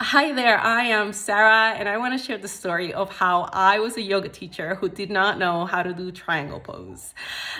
Hi there, I am Sarah, and I want to share the story of how I was a yoga teacher who did not know how to do triangle pose.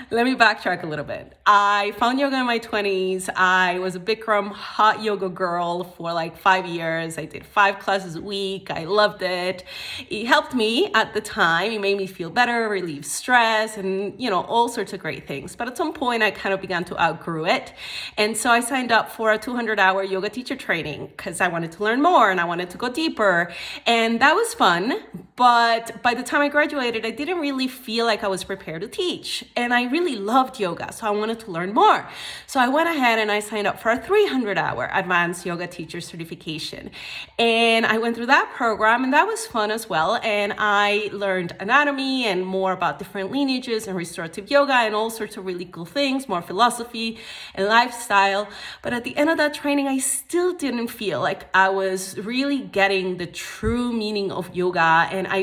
Let me backtrack a little bit. I found yoga in my 20s. I was a Bikram hot yoga girl for like 5 years. I did 5 classes a week. I loved it. It helped me at the time. It made me feel better, relieve stress, and all sorts of great things. But at some point, I kind of began to outgrow it. And so I signed up for a 200-hour yoga teacher training because I wanted to learn more and I wanted to go deeper. And that was fun. But by the time I graduated, I didn't really feel like I was prepared to teach. And I really loved yoga, so I wanted to learn more. So I went ahead and I signed up for a 300-hour advanced yoga teacher certification. And I went through that program, and that was fun as well. And I learned anatomy and more about different lineages and restorative yoga and all sorts of really cool things, more philosophy and lifestyle. But at the end of that training, I still didn't feel like I was really getting the true meaning of yoga, and I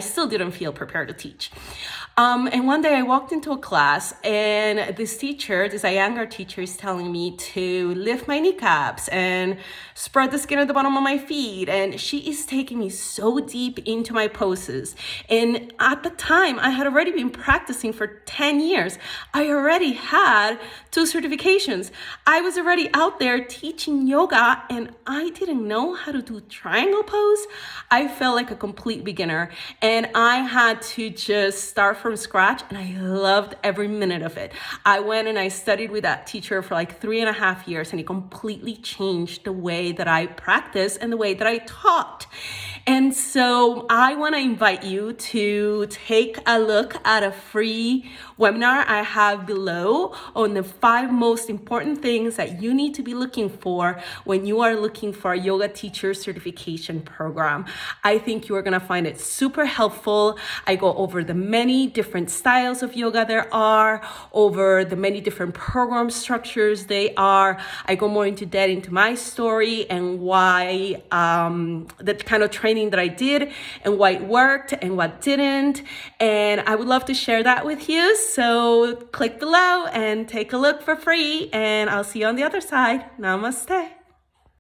still didn't feel prepared to teach. And one day I walked into a class, and this Iyengar teacher is telling me to lift my kneecaps and spread the skin at the bottom of my feet. And she is taking me so deep into my poses. And at the time, I had already been practicing for 10 years. I already had 2 certifications. I was already out there teaching yoga, and I didn't know how to do triangle pose. I felt like a complete beginner, and I had to just start from scratch, and I loved every minute of it. I went and I studied with that teacher for like 3.5 years, and it completely changed the way that I practice and the way that I taught. And so I want to invite you to take a look at a free webinar I have below on the 5 most important things that you need to be looking for when you are looking for a yoga teacher certification program. I think you are going to find it super helpful. I go over the many different styles of yoga there are, over the many different program structures they are. I go more into depth into my story and why the kind of training that I did and why it worked and what didn't. And I would love to share that with you. So click below and take a look for free, and I'll see you on the other side. Namaste.